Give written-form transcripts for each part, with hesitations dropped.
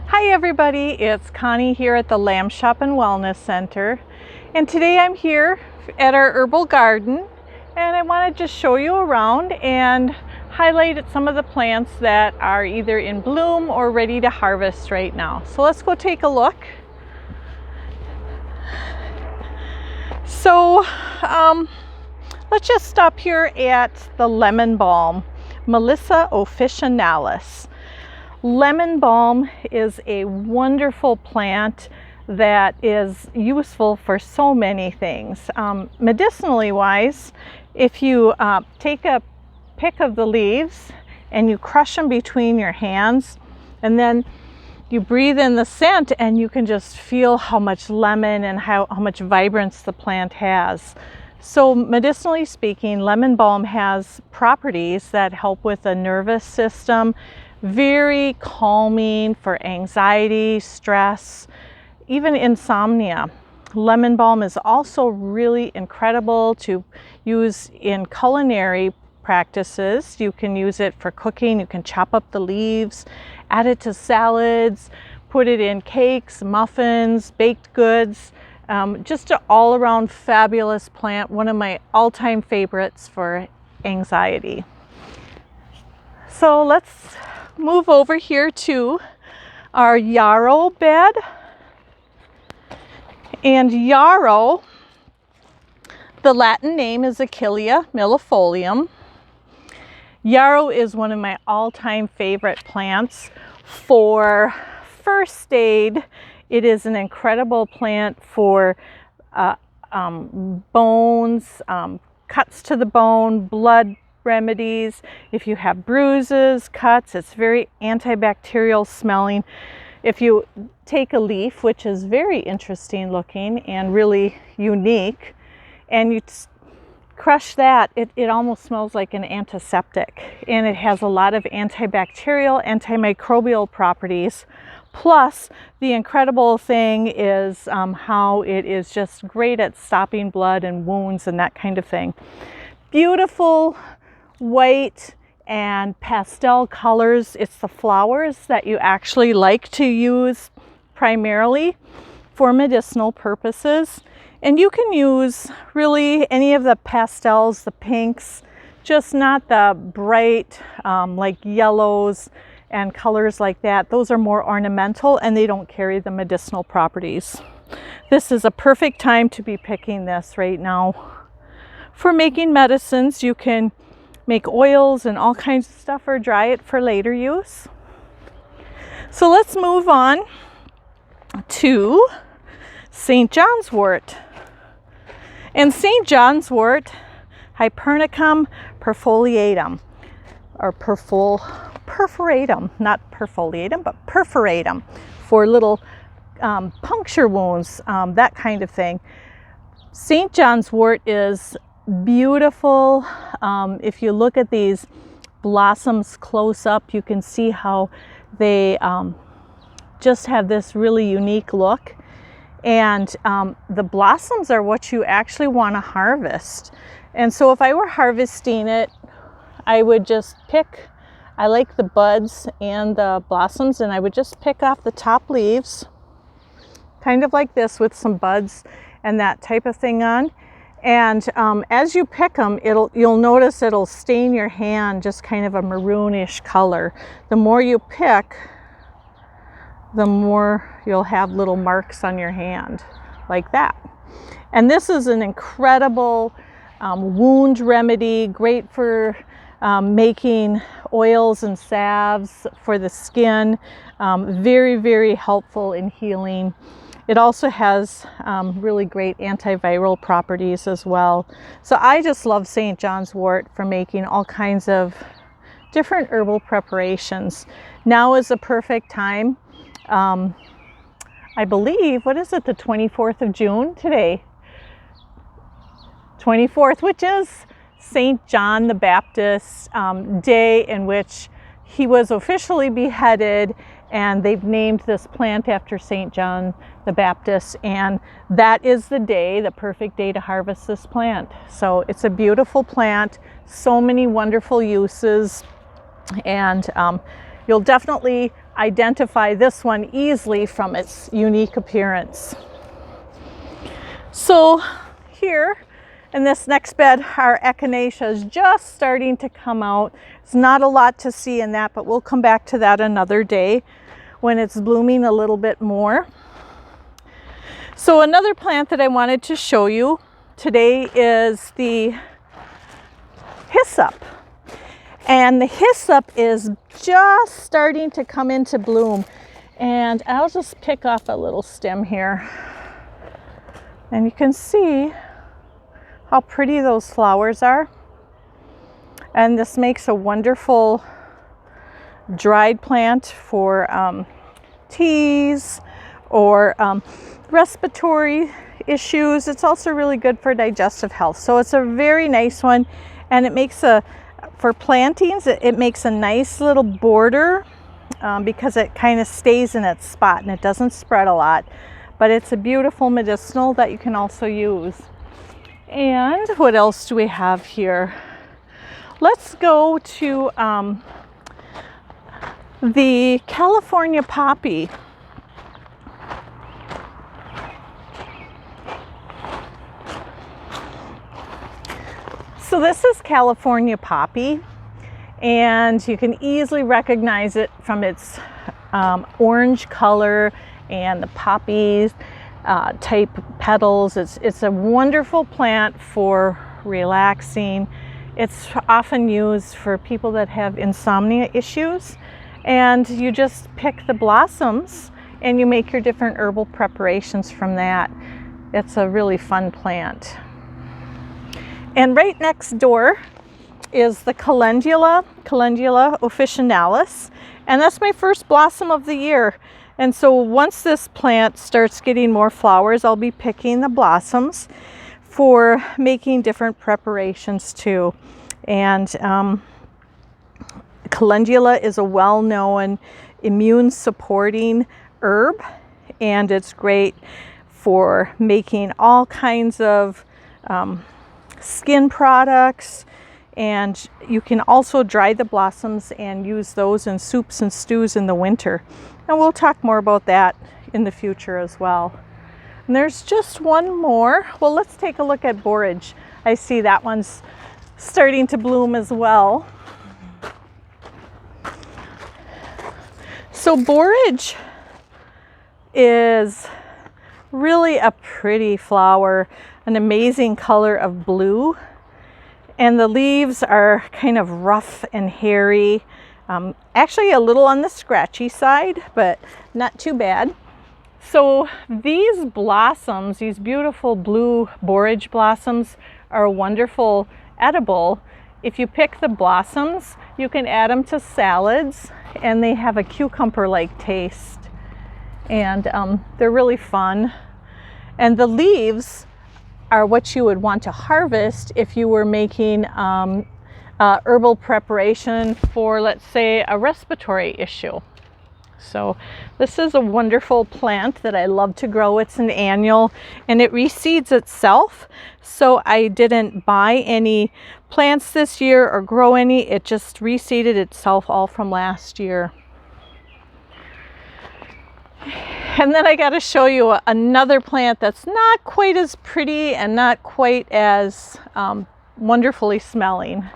Hi everybody, it's Connie here at the Lamb Shop and Wellness Center, and today I'm here at our herbal garden and I want to just show you around and highlight some of the plants that are either in bloom or ready to harvest right now. So let's go take a look. So let's just stop here at the lemon balm, Melissa officinalis. Lemon balm is a wonderful plant that is useful for so many things. Medicinally wise, if you take a pick of the leaves and you crush them between your hands and then you breathe in the scent, and you can just feel how much lemon and how much vibrance the plant has. So medicinally speaking, lemon balm has properties that help with the nervous system, very calming for anxiety, stress, even insomnia. Lemon balm is also really incredible to use in culinary practices. You can use it for cooking. You can chop up the leaves, add it to salads, put it in cakes, muffins, baked goods. Just an all-around fabulous plant, one of my all-time favorites for anxiety. So let's move over here to our yarrow bed. And yarrow, the Latin name is Achillea millefolium. Yarrow is one of my all-time favorite plants for first aid. It is an incredible plant for bones, cuts to the bone, blood remedies. If you have bruises, cuts, it's very antibacterial smelling. If you take a leaf, which is very interesting looking and really unique, and you crush that, it almost smells like an antiseptic, and it has a lot of antibacterial, antimicrobial properties. Plus, the incredible thing is how it is just great at stopping blood and wounds and that kind of thing. Beautiful white and pastel colors. It's the flowers that you actually like to use primarily for medicinal purposes. And you can use really any of the pastels, the pinks, just not the bright like yellows and colors like that. Those are more ornamental and they don't carry the medicinal properties. This is a perfect time to be picking this right now. For making medicines, you can make oils and all kinds of stuff or dry it for later use. So let's move on to St. John's wort. And St. John's wort, Hypernicum perfoliatum, or perforatum, not perfoliatum, but perforatum, for little puncture wounds, that kind of thing. St. John's wort is beautiful. If you look at these blossoms close up, you can see how they just have this really unique look. And the blossoms are what you actually want to harvest. And so if I were harvesting it, I would just pick, I like the buds and the blossoms, and I would just pick off the top leaves, kind of like this with some buds and that type of thing on. And as you pick them, you'll notice it'll stain your hand just kind of a maroonish color. The more you pick, the more you'll have little marks on your hand like that. And this is an incredible wound remedy, great for making oils and salves for the skin. Very, very helpful in healing. It also has really great antiviral properties as well. So I just love St. John's wort for making all kinds of different herbal preparations. Now is the perfect time. I believe, what is it, the 24th of June today? 24th, which is St. John the Baptist day, in which he was officially beheaded, and they've named this plant after St. John the Baptist, and that is the day, the perfect day to harvest this plant. So it's a beautiful plant, so many wonderful uses, and you'll definitely identify this one easily from its unique appearance. So here in this next bed, our echinacea is just starting to come out. It's not a lot to see in that, but we'll come back to that another day when it's blooming a little bit more. So another plant that I wanted to show you today is the hyssop. And the hyssop is just starting to come into bloom. And I'll just pick off a little stem here. And you can see how pretty those flowers are. And this makes a wonderful dried plant for teas or respiratory issues. It's also really good for digestive health. So it's a very nice one, and it makes for plantings, it makes a nice little border because it kind of stays in its spot and it doesn't spread a lot. But it's a beautiful medicinal that you can also use. And what else do we have here? Let's go to the California poppy. So this is California poppy, and you can easily recognize it from its orange color and the poppies type petals. It's a wonderful plant for relaxing. It's often used for people that have insomnia issues, and you just pick the blossoms and you make your different herbal preparations from that. It's a really fun plant. And right next door is the Calendula officinalis, and that's my first blossom of the year. And so once this plant starts getting more flowers, I'll be picking the blossoms for making different preparations too. And calendula is a well-known immune supporting herb, and it's great for making all kinds of skin products, and you can also dry the blossoms and use those in soups and stews in the winter. And we'll talk more about that in the future as well. And there's just one more. Well, let's take a look at borage. I see that one's starting to bloom as well. So borage is really a pretty flower, an amazing color of blue. And the leaves are kind of rough and hairy. Actually a little on the scratchy side, but not too bad. So these blossoms, these beautiful blue borage blossoms, are a wonderful edible. If you pick the blossoms, you can add them to salads, and they have a cucumber-like taste. And they're really fun. And the leaves are what you would want to harvest if you were making herbal preparation for, let's say, a respiratory issue. So this is a wonderful plant that I love to grow. It's an annual, and it reseeds itself. So I didn't buy any plants this year or grow any. It just reseeded itself all from last year. And then I got to show you another plant that's not quite as pretty and not quite as wonderfully smelling.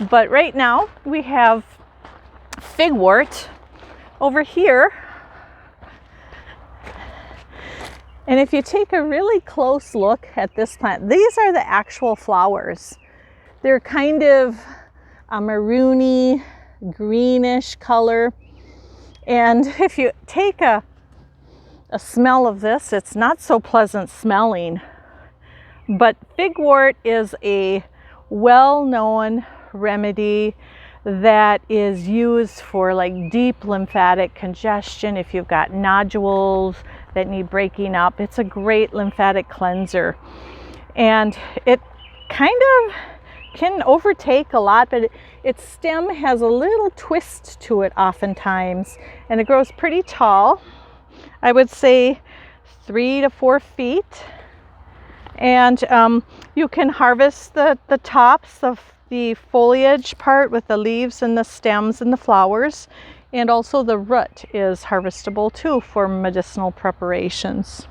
But right now we have figwort over here. And if you take a really close look at this plant, these are the actual flowers. They're kind of a maroony, greenish color. And if you take a smell of this, it's not so pleasant smelling. But figwort is a well-known remedy that is used for like deep lymphatic congestion. If you've got nodules that need breaking up, it's a great lymphatic cleanser. And it kind of can overtake a lot, but its stem has a little twist to it oftentimes, and it grows pretty tall. I would say 3 to 4 feet. And you can harvest the tops of the foliage part with the leaves and the stems and the flowers. And also the root is harvestable too for medicinal preparations.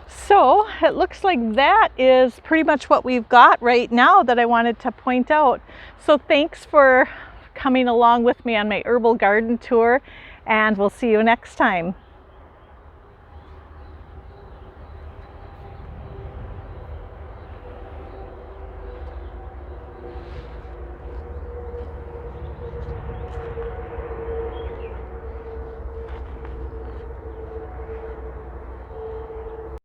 So it looks like that is pretty much what we've got right now that I wanted to point out. So thanks for coming along with me on my herbal garden tour, and we'll see you next time.